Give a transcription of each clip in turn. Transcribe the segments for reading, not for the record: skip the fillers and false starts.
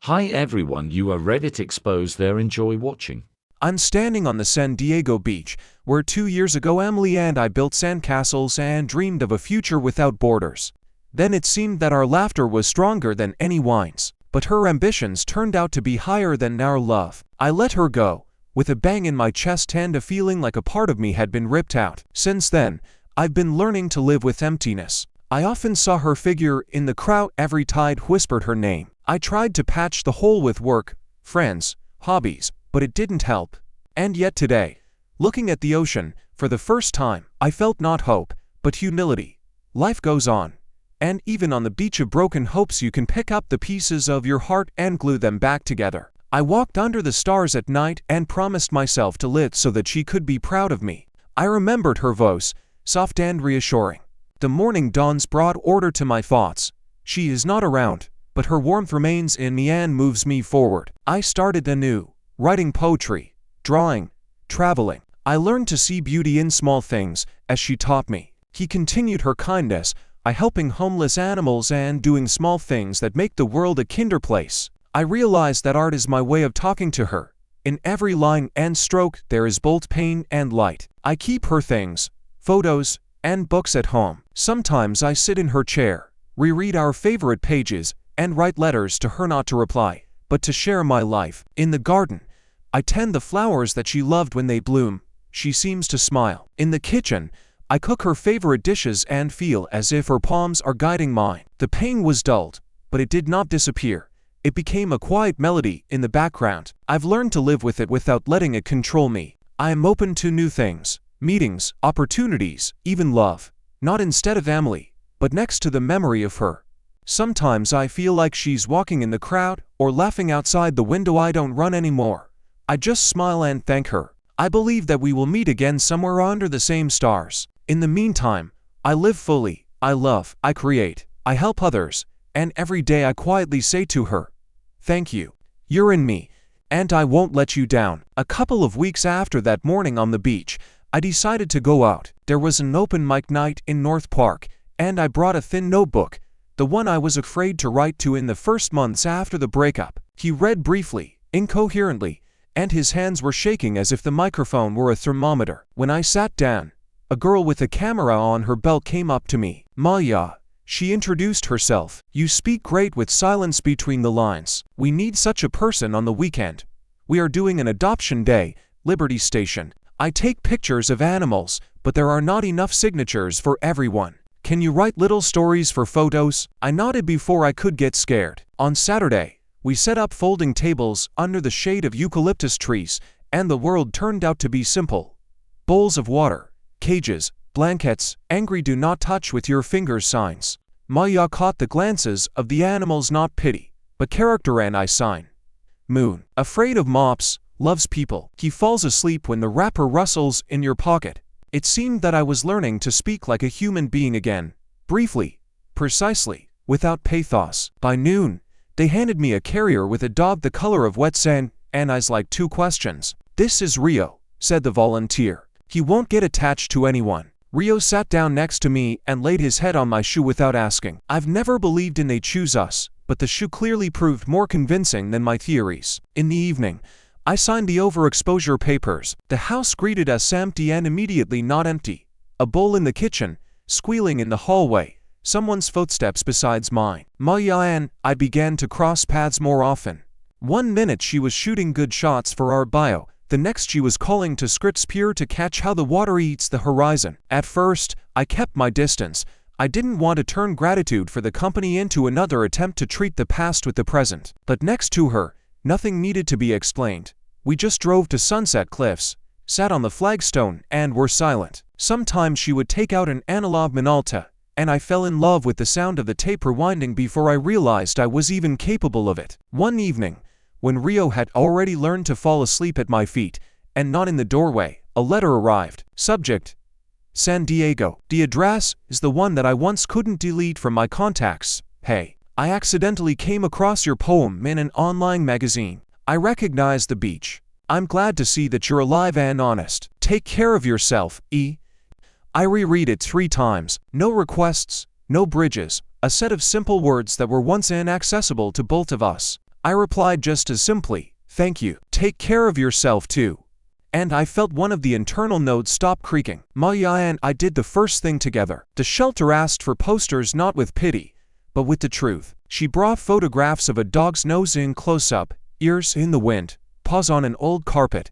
Hi everyone, you are Reddit expose there, enjoy watching. I'm standing on the San Diego beach, where 2 years ago Emily and I built sandcastles and dreamed of a future without borders. Then it seemed that our laughter was stronger than any wines, but her ambitions turned out to be higher than our love. I let her go, with a bang in my chest and a feeling like a part of me had been ripped out. Since then, I've been learning to live with emptiness. I often saw her figure in the crowd every tide whispered her name. I tried to patch the hole with work, friends, hobbies, but it didn't help. And yet today, looking at the ocean, for the first time, I felt not hope, but humility. Life goes on. And even on the beach of broken hopes you can pick up the pieces of your heart and glue them back together. I walked under the stars at night and promised myself to live so that she could be proud of me. I remembered her voice, soft and reassuring. The morning dawns brought order to my thoughts. She is not around, but her warmth remains in me and moves me forward. I started anew, writing poetry, drawing, traveling. I learned to see beauty in small things, as she taught me. He continued her kindness, I helping homeless animals and doing small things that make the world a kinder place. I realized that art is my way of talking to her. In every line and stroke there is both pain and light. I keep her things, photos, and books at home. Sometimes I sit in her chair, reread our favorite pages, and write letters to her, not to reply, but to share my life. In the garden, I tend the flowers that she loved when they bloom. She seems to smile. In the kitchen, I cook her favorite dishes and feel as if her palms are guiding mine. The pain was dulled, but it did not disappear. It became a quiet melody in the background. I've learned to live with it without letting it control me. I am open to new things, meetings, opportunities, even love. Not instead of Emily, but next to the memory of her. Sometimes I feel like she's walking in the crowd or laughing outside the window. I don't run anymore. I just smile and thank her. I believe that we will meet again somewhere under the same stars. In the meantime, I live fully, I love, I create, I help others, and every day I quietly say to her, thank you. You're in me, and I won't let you down. A couple of weeks after that morning on the beach, I decided to go out. There was an open mic night in North Park, and I brought a thin notebook, the one I was afraid to write to in the first months after the breakup. He read briefly, incoherently, and his hands were shaking as if the microphone were a thermometer. When I sat down, a girl with a camera on her belt came up to me. Maya, she introduced herself. You speak great with silence between the lines. We need such a person on the weekend. We are doing an adoption day, Liberty Station. I take pictures of animals, but there are not enough signatures for everyone. Can you write little stories for photos? I nodded before I could get scared. On Saturday, we set up folding tables under the shade of eucalyptus trees, and the world turned out to be simple. Bowls of water, cages, blankets, angry do not touch with your fingers signs. Maya caught the glances of the animals, not pity, but character, and I sign. Moon, afraid of mops, loves people. He falls asleep when the wrapper rustles in your pocket. It seemed that I was learning to speak like a human being again, briefly, precisely, without pathos. By noon, they handed me a carrier with a dog the color of wet sand and eyes like two questions. This is Rio, said the volunteer. He won't get attached to anyone. Rio sat down next to me and laid his head on my shoe without asking. I've never believed in they choose us, but the shoe clearly proved more convincing than my theories. In the evening, I signed the overexposure papers. The house greeted us empty and immediately not empty. A bowl in the kitchen, squealing in the hallway, someone's footsteps besides mine. Maya and I began to cross paths more often. 1 minute she was shooting good shots for our bio, the next she was calling to scripts pure to catch how the water eats the horizon. At first, I kept my distance. I didn't want to turn gratitude for the company into another attempt to treat the past with the present. But next to her, nothing needed to be explained. We just drove to Sunset Cliffs, sat on the flagstone, and were silent. Sometimes she would take out an analog Minolta, and I fell in love with the sound of the tape rewinding before I realized I was even capable of it. One evening, when Rio had already learned to fall asleep at my feet, and not in the doorway, a letter arrived. Subject: San Diego. The address is the one that I once couldn't delete from my contacts. Hey, I accidentally came across your poem in an online magazine. I recognize the beach. I'm glad to see that you're alive and honest. Take care of yourself, E. I reread it 3 times. No requests, no bridges, a set of simple words that were once inaccessible to both of us. I replied just as simply, "Thank you. Take care of yourself too." And I felt one of the internal nodes stop creaking. Maya and I did the first thing together. The shelter asked for posters not with pity, but with the truth. She brought photographs of a dog's nose in close-up, ears in the wind, paws on an old carpet.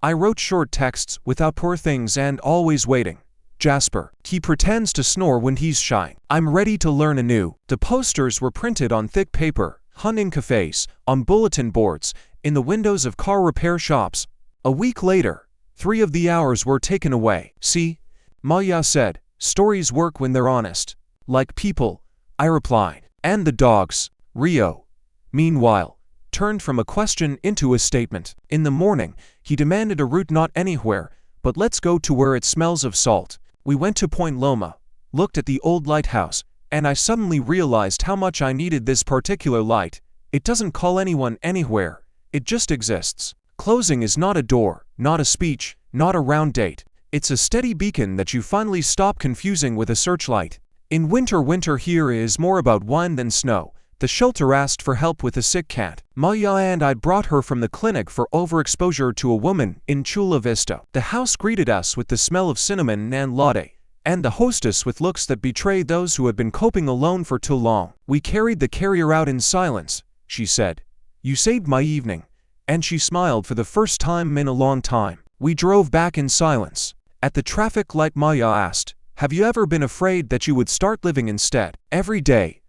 I wrote short texts without poor things and always waiting. Jasper, he pretends to snore when he's shy. I'm ready to learn anew. The posters were printed on thick paper, hung in cafes, on bulletin boards, in the windows of car repair shops. A week later, 3 of the hours were taken away. See, Maya said, stories work when they're honest. Like people, I replied. And the dogs. Rio, meanwhile, turned from a question into a statement. In the morning, he demanded a route not anywhere, but let's go to where it smells of salt. We went to Point Loma, looked at the old lighthouse, and I suddenly realized how much I needed this particular light. It doesn't call anyone anywhere. It just exists. Closing is not a door, not a speech, not a round date. It's a steady beacon that you finally stop confusing with a searchlight. In winter here is more about wine than snow. The shelter asked for help with a sick cat. Maya and I brought her from the clinic for overexposure to a woman in Chula Vista. The house greeted us with the smell of cinnamon and latte, and the hostess with looks that betrayed those who had been coping alone for too long. We carried the carrier out in silence, she said. You saved my evening. And she smiled for the first time in a long time. We drove back in silence. At the traffic light, Maya asked, "Have you ever been afraid that you would start living instead?" "Every day,"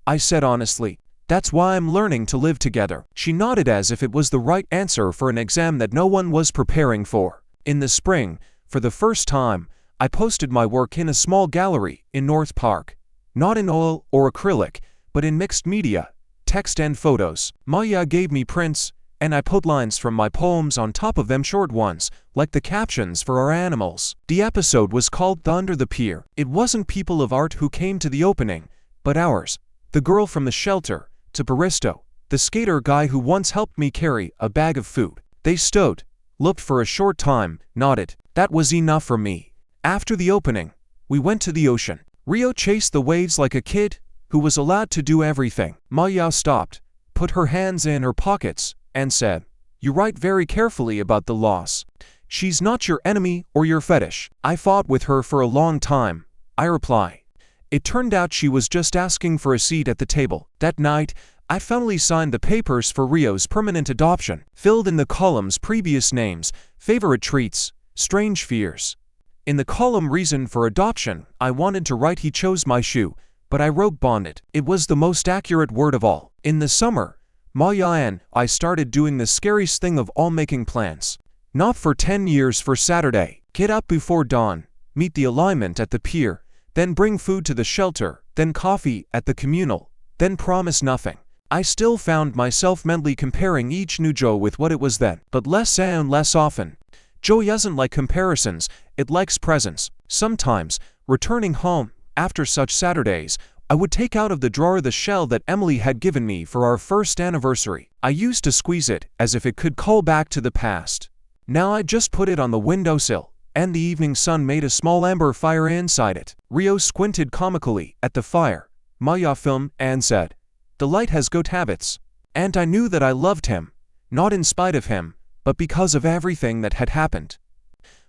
I said honestly. "That's why I'm learning to live together." She nodded as if it was the right answer for an exam that no one was preparing for. In the spring, for the first time, I posted my work in a small gallery in North Park. Not in oil or acrylic, but in mixed media, text and photos. Maya gave me prints, and I put lines from my poems on top of them, short ones, like the captions for our animals. The episode was called Under the Pier. It wasn't people of art who came to the opening, but ours. The girl from the shelter, to Baristo, the skater guy who once helped me carry a bag of food. They stood, looked for a short time, nodded. That was enough for me. After the opening, we went to the ocean. Rio chased the waves like a kid who was allowed to do everything. Maya stopped, put her hands in her pockets, and said, "You write very carefully about the loss. She's not your enemy or your fetish." "I fought with her for a long time," I reply. It turned out she was just asking for a seat at the table. That night, I finally signed the papers for Rio's permanent adoption, filled in the columns previous names, favorite treats, strange fears. In the column reason for adoption, I wanted to write he chose my shoe, but I wrote bonded. It was the most accurate word of all. In the summer, Maya and I started doing the scariest thing of all, making plans. Not for 10 years for Saturday. Get up before dawn, meet the alignment at the pier, then bring food to the shelter, then coffee at the communal, then promise nothing. I still found myself mentally comparing each new Joe with what it was then, but less and less often. Joy doesn't like comparisons, it likes presence. Sometimes, returning home, after such Saturdays, I would take out of the drawer the shell that Emily had given me for our first anniversary. I used to squeeze it as if it could call back to the past. Now I just put it on the windowsill, and the evening sun made a small amber fire inside it. Rio squinted comically at the fire. Maya filmed and said, "The light has good habits." And I knew that I loved him, not in spite of him, but because of everything that had happened.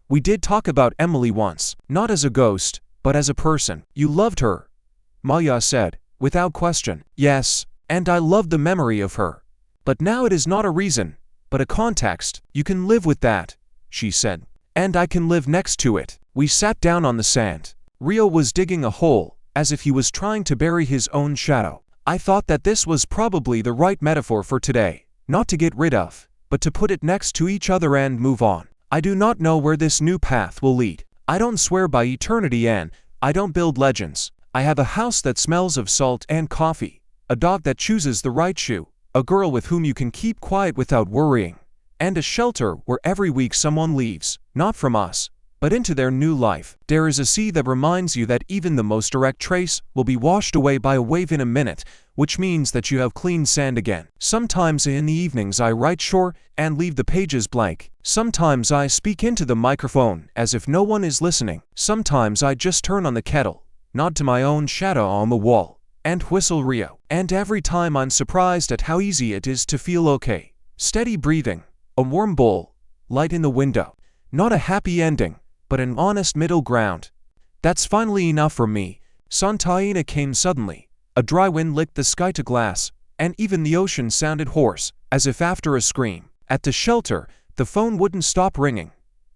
We did talk about Emily once, not as a ghost, but as a person. "You loved her," Maya said, without question. "Yes, and I loved the memory of her. But now it is not a reason, but a context. You can live with that," she said. "And I can live next to it." We sat down on the sand. Rio was digging a hole, as if he was trying to bury his own shadow. I thought that this was probably the right metaphor for today. Not to get rid of, but to put it next to each other and move on. I do not know where this new path will lead. I don't swear by eternity and I don't build legends. I have a house that smells of salt and coffee, a dog that chooses the right shoe, a girl with whom you can keep quiet without worrying, and a shelter where every week someone leaves, not from us, but into their new life. There is a sea that reminds you that even the most direct trace will be washed away by a wave in a minute, which means that you have clean sand again. Sometimes in the evenings I write short and leave the pages blank. Sometimes I speak into the microphone as if no one is listening. Sometimes I just turn on the kettle, nod to my own shadow on the wall, and whistle Rio. And every time I'm surprised at how easy it is to feel okay. Steady breathing, a warm bowl, light in the window. Not a happy ending, but an honest middle ground. That's finally enough for me. Santa came suddenly. A dry wind licked the sky to glass, and even the ocean sounded hoarse, as if after a scream. At the shelter, the phone wouldn't stop ringing.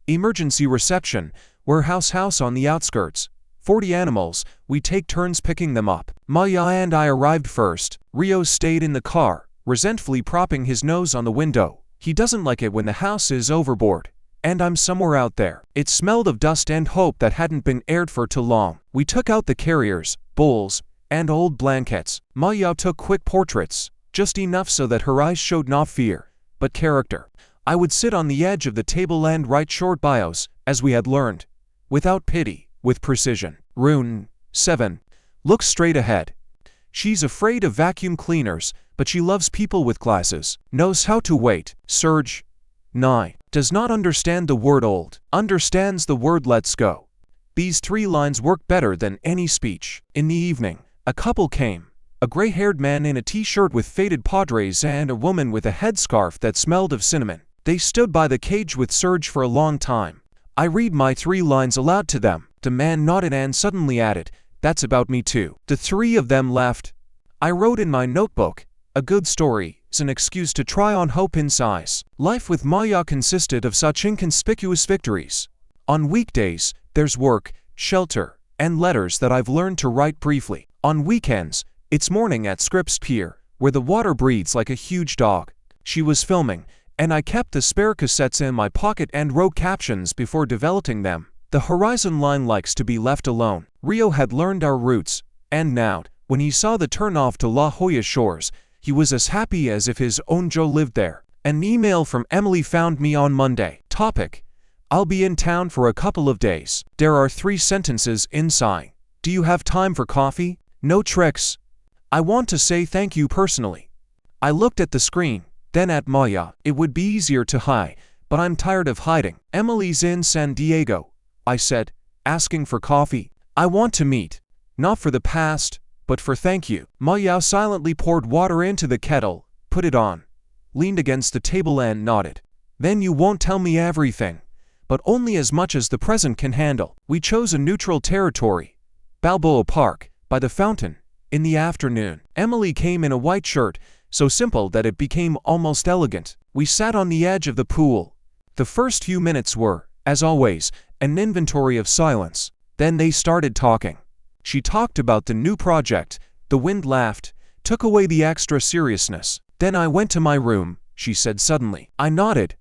Emergency reception, warehouse house on the outskirts. 40 animals, we take turns picking them up. Maya and I arrived first. Rio stayed in the car, resentfully propping his nose on the window. He doesn't like it when the house is overboard. And I'm somewhere out there. It smelled of dust and hope that hadn't been aired for too long. We took out the carriers, bowls, and old blankets. Maya took quick portraits, just enough so that her eyes showed not fear, but character. I would sit on the edge of the table and write short bios, as we had learned. Without pity, with precision. Rune 7. Look straight ahead. She's afraid of vacuum cleaners, but she loves people with glasses. Knows how to wait. Surge 9. Does not understand the word old. Understands the word let's go. These 3 lines work better than any speech. In the evening, a couple came. A gray-haired man in a t-shirt with faded Padres and a woman with a headscarf that smelled of cinnamon. They stood by the cage with Serge for a long time. I read my 3 lines aloud to them. The man nodded and suddenly added, "That's about me too." The 3 of them left. I wrote in my notebook, "A good story is an excuse to try on hope in size." Life with Maya consisted of such inconspicuous victories. On weekdays, there's work, shelter, and letters that I've learned to write briefly. On weekends, it's morning at Scripps Pier, where the water breathes like a huge dog. She was filming, and I kept the spare cassettes in my pocket and wrote captions before developing them. The horizon line likes to be left alone. Rio had learned our routes, and now, when he saw the turnoff to La Jolla shores, he was as happy as if his own Joe lived there. An email from Emily found me on Monday. Topic: I'll be in town for a couple of days. There are 3 sentences inside. Do you have time for coffee? No tricks. I want to say thank you personally. I looked at the screen, then at Maya. It would be easier to hide, but I'm tired of hiding. Emily's in San Diego, I said, asking for coffee. I want to meet. Not for the past, but for thank you. Maya silently poured water into the kettle, put it on, leaned against the table and nodded. Then you won't tell me everything, but only as much as the present can handle. We chose a neutral territory, Balboa Park, by the fountain, in the afternoon. Emily came in a white shirt, so simple that it became almost elegant. We sat on the edge of the pool. The first few minutes were, as always, an inventory of silence. Then they started talking. She talked about the new project. The wind laughed, took away the extra seriousness. Then I went to my room, she said suddenly. I nodded.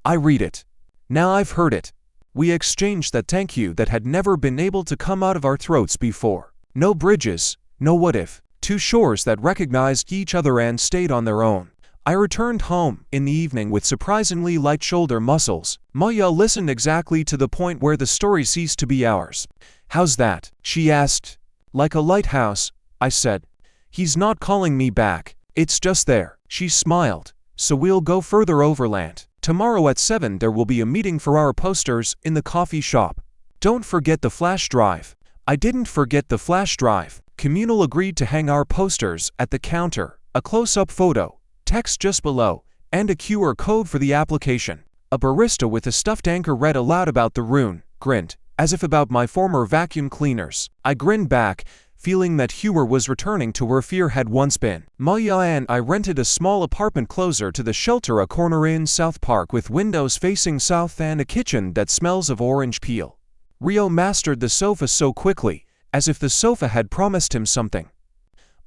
I read it. Now I've heard it. We exchanged that thank you that had never been able to come out of our throats before. No bridges, no what if. 2 shores that recognized each other and stayed on their own. I returned home in the evening with surprisingly light shoulder muscles. Maya listened exactly to the point where the story ceased to be ours. How's that? She asked. Like a lighthouse, I said. He's not calling me back. It's just there. She smiled. So we'll go further overland. Tomorrow at 7 there will be a meeting for our posters in the coffee shop. Don't forget the flash drive. I didn't forget the flash drive. Communal agreed to hang our posters at the counter. A close-up photo, text just below, and a QR code for the application. A barista with a stuffed anchor read aloud about the rune, grinned, as if about my former vacuum cleaners. I grinned back, feeling that humor was returning to where fear had once been. Maya and I rented a small apartment closer to the shelter, a corner in South Park with windows facing south and a kitchen that smells of orange peel. Rio mastered the sofa so quickly, as if the sofa had promised him something.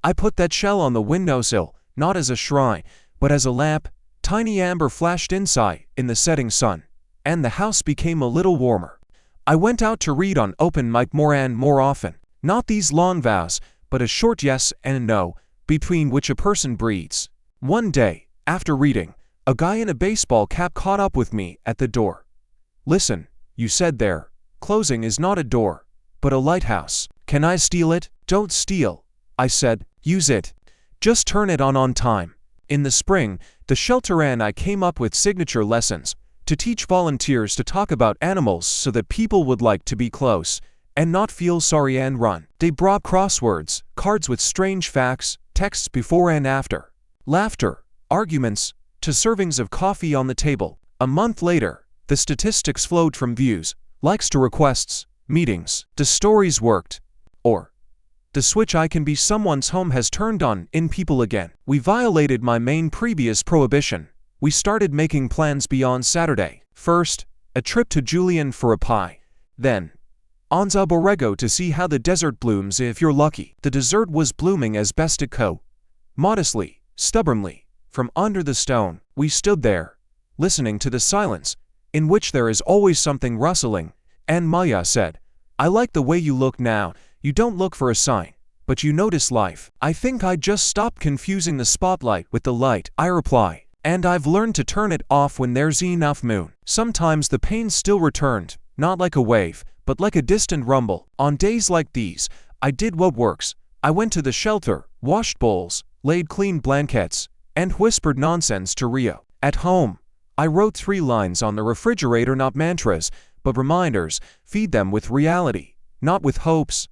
I put that shell on the windowsill, not as a shrine, but as a lamp. Tiny amber flashed inside in the setting sun, and the house became a little warmer. I went out to read on open mic more and more often. Not these long vows, but a short yes and no, between which a person breathes. One day, after reading, a guy in a baseball cap caught up with me at the door. Listen, you said there, closing is not a door, but a lighthouse. Can I steal it? Don't steal, I said. Use it. Just turn it on time. In the spring, the shelter and I came up with signature lessons to teach volunteers to talk about animals so that people would like to be close and not feel sorry and run. They brought crosswords, cards with strange facts, texts before and after, laughter, arguments, to servings of coffee on the table. A month later, the statistics flowed from views, likes to requests, meetings. The stories worked. Or, the switch I can be someone's home has turned on in people again. We violated my main previous prohibition. We started making plans beyond Saturday. First, a trip to Julian for a pie. Then, Anza Borrego to see how the desert blooms if you're lucky. The dessert was blooming as best it could. Modestly, stubbornly, from under the stone, we stood there, listening to the silence, in which there is always something rustling, and Maya said, "I like the way you look now. You don't look for a sign, but you notice life." "I think I just stopped confusing the spotlight with the light," I reply, "and I've learned to turn it off when there's enough moon." Sometimes the pain still returned, not like a wave, but like a distant rumble. On days like these, I did what works. I went to the shelter, washed bowls, laid clean blankets, and whispered nonsense to Rio. At home, I wrote 3 lines on the refrigerator, not mantras, but reminders. Feed them with reality, not with hopes.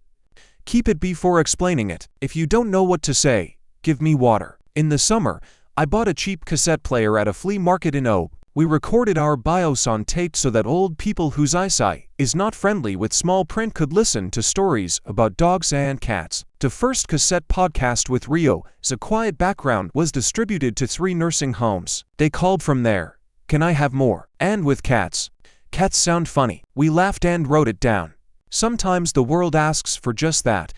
Keep it before explaining it. If you don't know what to say, give me water. In the summer, I bought a cheap cassette player at a flea market in Oak. We recorded our bios on tape so that old people whose eyesight is not friendly with small print could listen to stories about dogs and cats. The first cassette podcast with Rio's A Quiet Background was distributed to 3 nursing homes. They called from there, "Can I have more?" And with cats. Cats sound funny. We laughed and wrote it down. Sometimes the world asks for just that,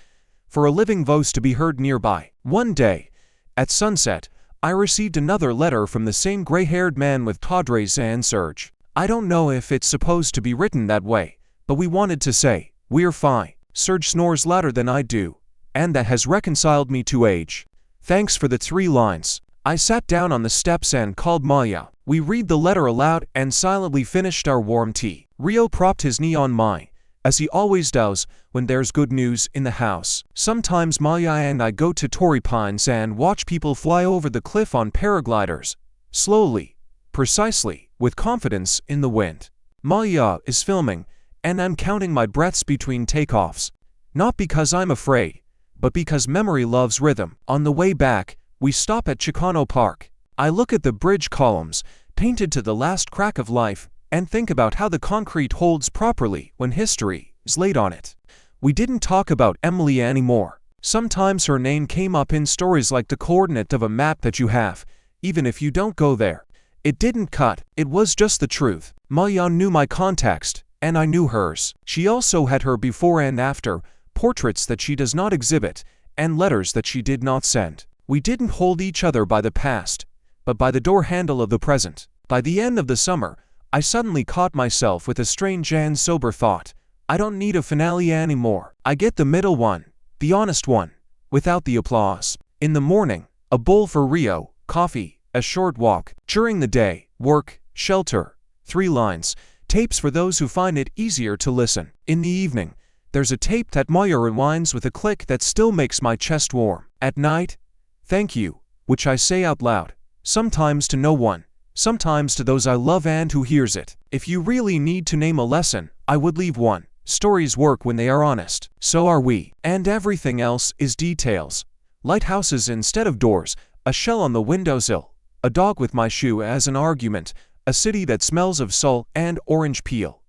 for a living voice to be heard nearby. One day, at sunset, I received another letter from the same gray-haired man with Padres and Serge. I don't know if it's supposed to be written that way, but we wanted to say, "We're fine." Serge snores louder than I do, and that has reconciled me to age. Thanks for the 3 lines. I sat down on the steps and called Maya. We read the letter aloud and silently finished our warm tea. Rio propped his knee on mine, as he always does when there's good news in the house. Sometimes Maya and I go to Torrey Pines and watch people fly over the cliff on paragliders, slowly, precisely, with confidence in the wind. Maya is filming, and I'm counting my breaths between takeoffs. Not because I'm afraid, but because memory loves rhythm. On the way back, we stop at Chicano Park. I look at the bridge columns, painted to the last crack of life, and think about how the concrete holds properly when history is laid on it. We didn't talk about Emily anymore. Sometimes her name came up in stories like the coordinate of a map that you have, even if you don't go there. It didn't cut, it was just the truth. Maya knew my context, and I knew hers. She also had her before and after, portraits that she does not exhibit, and letters that she did not send. We didn't hold each other by the past, but by the door handle of the present. By the end of the summer, I suddenly caught myself with a strange and sober thought. I don't need a finale anymore. I get the middle one, the honest one, without the applause. In the morning, a bowl for Rio, coffee, a short walk. During the day, work, shelter, 3 lines, tapes for those who find it easier to listen. In the evening, there's a tape that Maya rewinds with a click that still makes my chest warm. At night, thank you, which I say out loud, sometimes to no one, sometimes to those I love and who hears it. If you really need to name a lesson, I would leave one. Stories work when they are honest. So are we. And everything else is details. Lighthouses instead of doors, a shell on the windowsill, a dog with my shoe as an argument, a city that smells of salt and orange peel.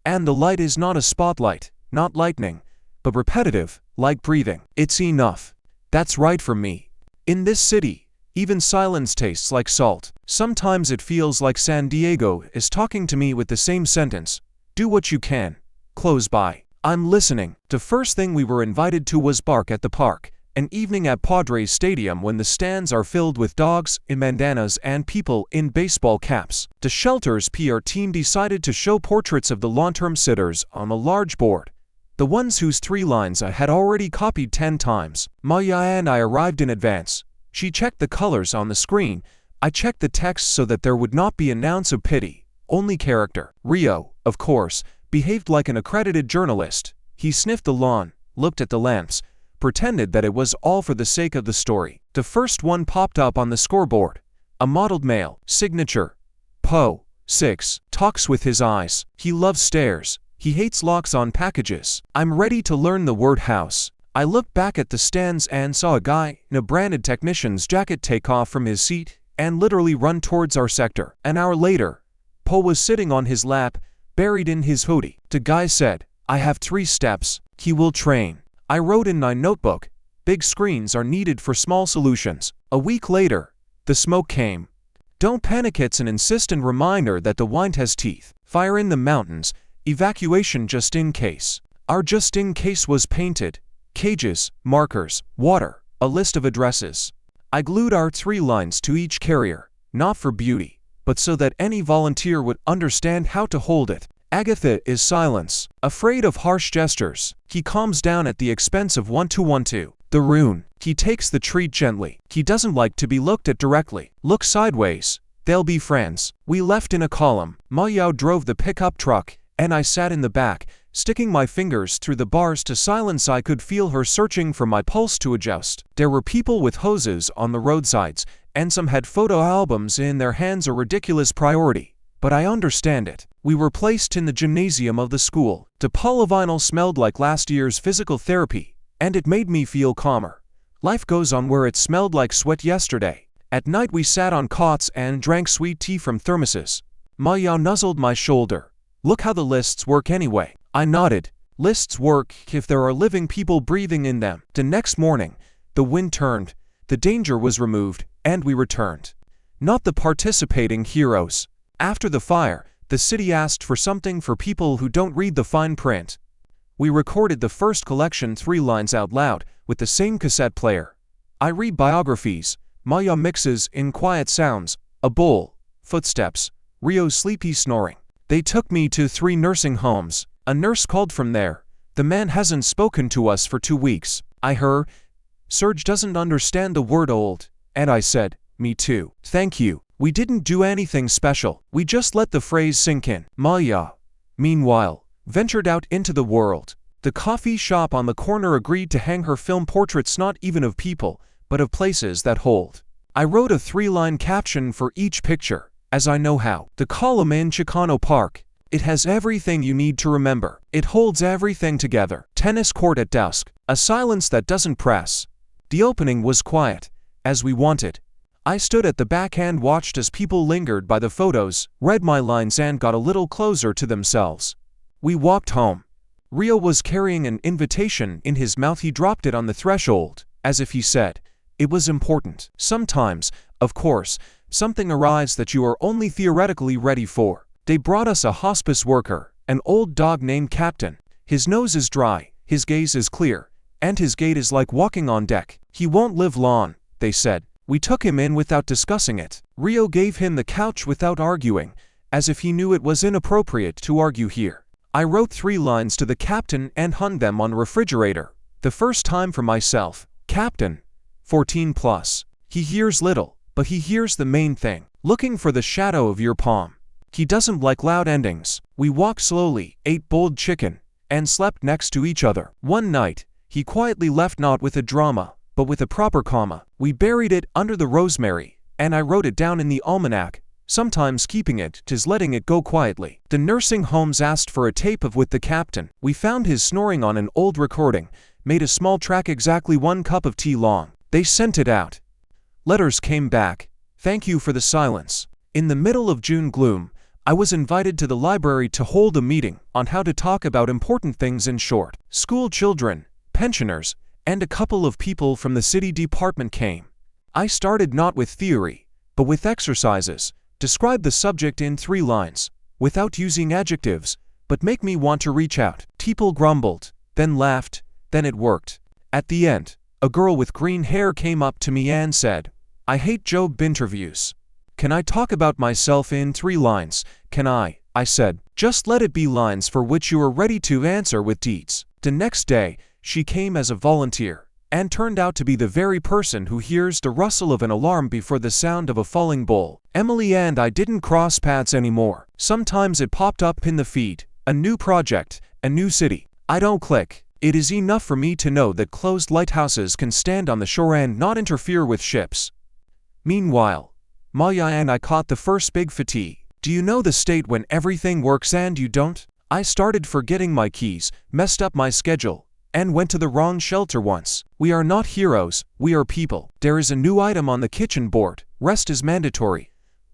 And the light is not a spotlight, not lightning, but repetitive, like breathing. It's enough. That's right for me. In this city, even silence tastes like salt. Sometimes it feels like San Diego is talking to me with the same sentence. Do what you can. Close by. I'm listening. The first thing we were invited to was Bark at the Park, an evening at Padres Stadium when the stands are filled with dogs in bandanas and people in baseball caps. The shelter's PR team decided to show portraits of the long-term sitters on a large board, the ones whose 3 lines I had already copied 10 times. Maya and I arrived in advance. She checked the colors on the screen. I checked the text so that there would not be an ounce of pity, only character. Rio, of course, behaved like an accredited journalist. He sniffed the lawn, looked at the lamps, pretended that it was all for the sake of the story. The first one popped up on the scoreboard. A mottled mail, signature, Poe, 6, talks with his eyes. He loves stairs. He hates locks on packages. I'm ready to learn the word house. I looked back at the stands and saw a guy in a branded technician's jacket take off from his seat and literally run towards our sector. An hour later, Po was sitting on his lap, buried in his hoodie. The guy said, "I have 3 steps. He will train." I wrote in my notebook, "Big screens are needed for small solutions." A week later, the smoke came. Don't panic, it's an insistent reminder that the wind has teeth. Fire in the mountains, evacuation just in case. Our just in case was painted. Cages, markers, water, a list of addresses. I glued our 3 lines to each carrier, not for beauty, but so that any volunteer would understand how to hold it. Agatha is silence, afraid of harsh gestures. He calms down at the expense of 1212. The rune. He takes the treat gently. He doesn't like to be looked at directly. Look sideways. They'll be friends. We left in a column. Ma Yao drove the pickup truck, and I sat in the back, sticking my fingers through the bars to silence. I could feel her searching for my pulse to adjust. There were people with hoses on the roadsides, and some had photo albums in their hands, a ridiculous priority. But I understand it. We were placed in the gymnasium of the school. The polyvinyl smelled like last year's physical therapy, and it made me feel calmer. Life goes on where it smelled like sweat yesterday. At night we sat on cots and drank sweet tea from thermoses. Ma Yao nuzzled my shoulder. "Look how the lists work anyway." I nodded. Lists work if there are living people breathing in them. The next morning, the wind turned, the danger was removed, and we returned. Not the participating heroes. After the fire, the city asked for something for people who don't read the fine print. We recorded the first collection 3 lines out loud, with the same cassette player. I read biographies. Ma Yao mixes in quiet sounds, a bowl, footsteps, Rio's sleepy snoring. They took me to 3 nursing homes. A nurse called from there. "The man hasn't spoken to us for 2 weeks. I heard. Serge doesn't understand the word old." And I said, "Me too. Thank you." We didn't do anything special. We just let the phrase sink in. Ma Yao, meanwhile, ventured out into the world. The coffee shop on the corner agreed to hang her film portraits, not even of people, but of places that hold. I wrote a 3-line caption for each picture, as I know how. The column in Chicano Park. It has everything you need to remember. It holds everything together. Tennis court at dusk. A silence that doesn't press. The opening was quiet, as we wanted. I stood at the back and watched as people lingered by the photos, read my lines and got a little closer to themselves. We walked home. Rio was carrying an invitation in his mouth. He dropped it on the threshold, as if he said, it was important. Sometimes, of course, something arrives that you are only theoretically ready for. They brought us a hospice worker, an old dog named Captain. His nose is dry, his gaze is clear, and his gait is like walking on deck. He won't live long, they said. We took him in without discussing it. Rio gave him the couch without arguing, as if he knew it was inappropriate to argue here. I wrote 3 lines to the captain and hung them on the refrigerator. The first time for myself. Captain, 14 plus. He hears little, but he hears the main thing. Looking for the shadow of your palm. He doesn't like loud endings. We walked slowly, ate boiled chicken, and slept next to each other. One night, he quietly left, not with a drama, but with a proper comma. We buried it under the rosemary, and I wrote it down in the almanac. Sometimes keeping it, 'tis letting it go quietly. The nursing homes asked for a tape of with the captain. We found his snoring on an old recording, made a small track exactly 1 cup of tea long. They sent it out. Letters came back. Thank you for the silence. In the middle of June gloom, I was invited to the library to hold a meeting on how to talk about important things in short. School children, pensioners, and a couple of people from the city department came. I started not with theory, but with exercises. Describe the subject in 3 lines, without using adjectives, but make me want to reach out. People grumbled, then laughed, then it worked. At the end, a girl with green hair came up to me and said, "I hate job interviews. Can I talk about myself in 3 lines? Can I?" I said, "Just let it be lines for which you are ready to answer with deeds." The next day, she came as a volunteer, and turned out to be the very person who hears the rustle of an alarm before the sound of a falling bowl. Emily and I didn't cross paths anymore. Sometimes it popped up in the feed, a new project, a new city. I don't click. It is enough for me to know that closed lighthouses can stand on the shore and not interfere with ships. Meanwhile, Maya and I caught the first big fatigue. Do you know the state when everything works and you don't? I started forgetting my keys, messed up my schedule, and went to the wrong shelter once. We are not heroes, we are people. There is a new item on the kitchen board. Rest is mandatory.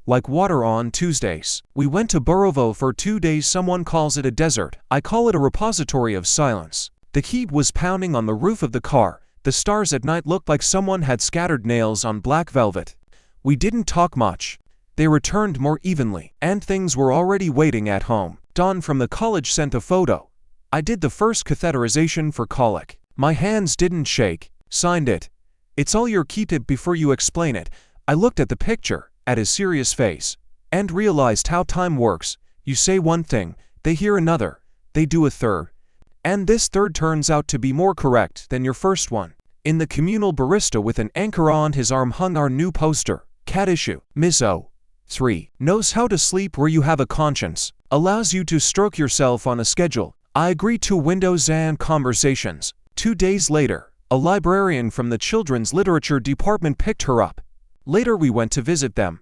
Like water on Tuesdays. We went to Borovo for 2 days. Someone calls it a desert. I call it a repository of silence. The heat was pounding on the roof of the car. The stars at night looked like someone had scattered nails on black velvet. We didn't talk much. They returned more evenly, and things were already waiting at home. Don from the college sent a photo. I did the first catheterization for colic. My hands didn't shake. Signed it. It's all your keep it before you explain it. I looked at the picture, at his serious face, and realized how time works. You say one thing, they hear another, they do a third. And this third turns out to be more correct than your first one. In the communal barista with an anchor on his arm hung our new poster, Cat Issue. Miss O. 3. Knows how to sleep where you have a conscience. Allows you to stroke yourself on a schedule. I agree to windows and conversations. 2 days later, a librarian from the children's literature department picked her up. Later we went to visit them.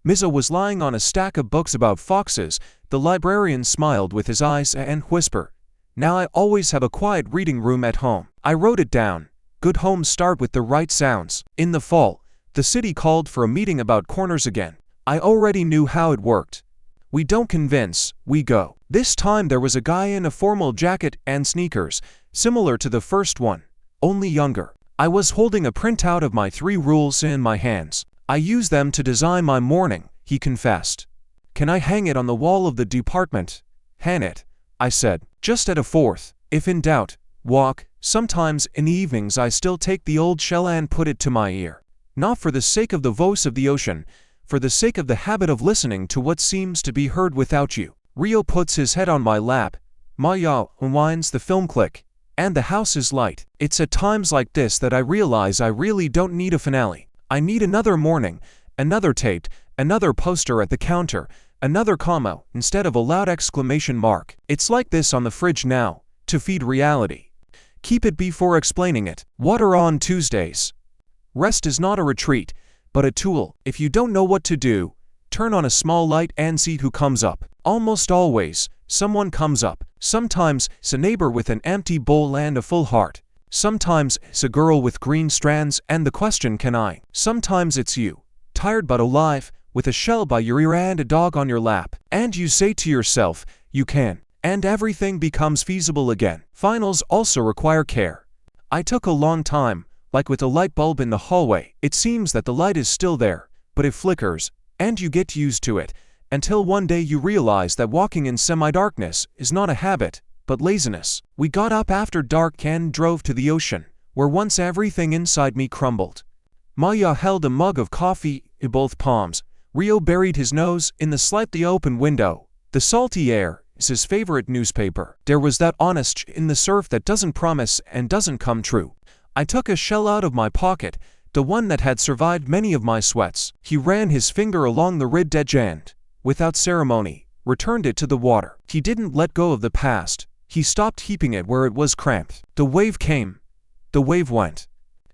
Mizzo was lying on a stack of books about foxes. The librarian smiled with his eyes and whispered, "Now I always have a quiet reading room at home." I wrote it down. Good homes start with the right sounds. In the fall, the city called for a meeting about corners again. I already knew how it worked. We don't convince, we go. This time there was a guy in a formal jacket and sneakers, similar to the first one, only younger. I was holding a printout of my 3 rules in my hands. I use them to design my morning, he confessed. Can I hang it on the wall of the department? Hang it, I said, just at a 4th. If in doubt, walk. Sometimes in the evenings I still take the old shell and put it to my ear. Not for the sake of the voice of the ocean, for the sake of the habit of listening to what seems to be heard without you. Rio puts his head on my lap. Maya unwinds the film click. And the house is light. It's at times like this that I realize I really don't need a finale. I need another morning, another taped, another poster at the counter, another comma instead of a loud exclamation mark. It's like this on the fridge now, to feed reality. Keep it before explaining it. Water on Tuesdays. Rest is not a retreat, but a tool. If you don't know what to do, turn on a small light and see who comes up. Almost always, someone comes up. Sometimes it's a neighbor with an empty bowl and a full heart. Sometimes it's a girl with green strands and the question, can I? Sometimes it's you, tired but alive, with a shell by your ear and a dog on your lap. And you say to yourself, you can. And everything becomes feasible again. Finals also require care. I took a long time, like with a light bulb in the hallway. It seems that the light is still there, but it flickers, and you get used to it, until one day you realize that walking in semi-darkness is not a habit, but laziness. We got up after dark and drove to the ocean, where once everything inside me crumbled. Maya held a mug of coffee in both palms. Rio buried his nose in the slightly open window. The salty air is his favorite newspaper. There was that honest in the surf that doesn't promise and doesn't come true. I took a shell out of my pocket, the one that had survived many of my sweats. He ran his finger along the red edge and, without ceremony, returned it to the water. He didn't let go of the past. He stopped keeping it where it was cramped. The wave came. The wave went.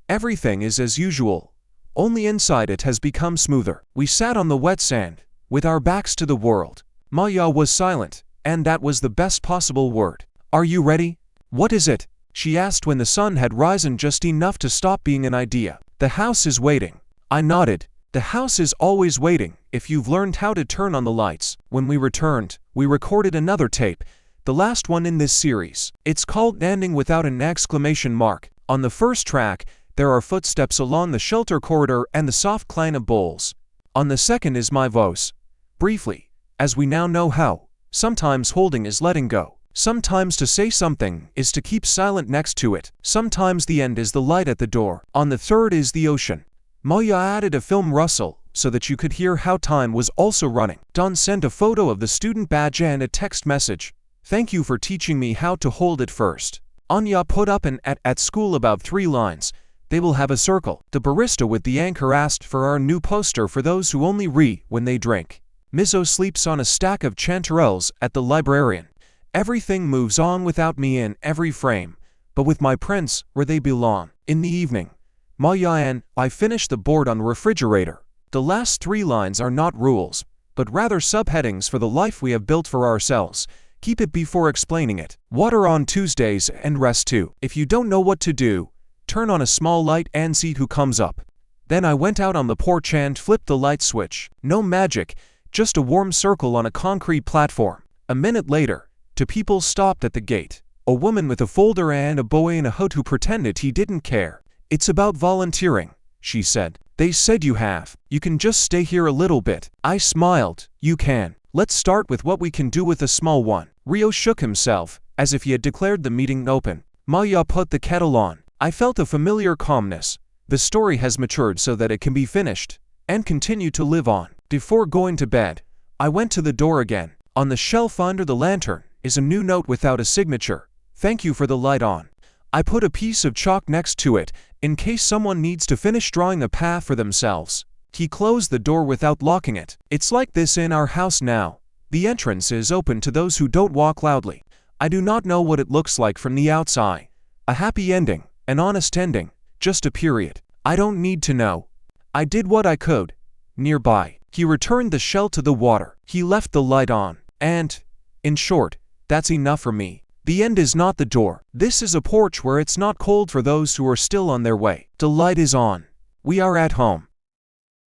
Everything is as usual. Only inside it has become smoother. We sat on the wet sand, with our backs to the world. Maya was silent, and that was the best possible word. Are you ready? What is it? She asked when the sun had risen just enough to stop being an idea. The house is waiting. I nodded. The house is always waiting, if you've learned how to turn on the lights. When we returned, we recorded another tape, the last one in this series. It's called Ending Without an Exclamation Mark. On the first track, there are footsteps along the shelter corridor and the soft clang of bowls. On the second is my voice. Briefly, as we now know how, sometimes holding is letting go. Sometimes to say something is to keep silent next to it. Sometimes the end is the light at the door. On the third is the ocean. Maya added a film rustle so that you could hear how time was also running. Don sent a photo of the student badge and a text message. Thank you for teaching me how to hold it first. Anya put up an at school about 3 lines. They will have a circle. The barista with the anchor asked for our new poster for those who only read when they drink. Mizzo sleeps on a stack of chanterelles at the librarian. Everything moves on without me in every frame, but with my prints where they belong. In the evening, Maya and I finish the board on the refrigerator. The last 3 lines are not rules, but rather subheadings for the life we have built for ourselves. Keep it before explaining it. Water on Tuesdays and rest too. If you don't know what to do, turn on a small light and see who comes up. Then I went out on the porch and flipped the light switch. No magic, just a warm circle on a concrete platform. A minute later, two people stopped at the gate. A woman with a folder and a boy in a hood who pretended he didn't care. "It's about volunteering," she said. "They said you have. You can just stay here a little bit." I smiled. "You can. Let's start with what we can do with a small one." Rio shook himself, as if he had declared the meeting open. Maya put the kettle on. I felt a familiar calmness. The story has matured so that it can be finished and continue to live on. Before going to bed, I went to the door again. On the shelf under the lantern is a new note without a signature. "Thank you for the light on." I put a piece of chalk next to it in case someone needs to finish drawing a path for themselves. He closed the door without locking it. It's like this in our house now. The entrance is open to those who don't walk loudly. I do not know what it looks like from the outside. A happy ending, an honest ending, just a period. I don't need to know. I did what I could. Nearby, he returned the shell to the water. He left the light on. And, in short, that's enough for me. The end is not the door. This is a porch where it's not cold for those who are still on their way. The light is on. We are at home.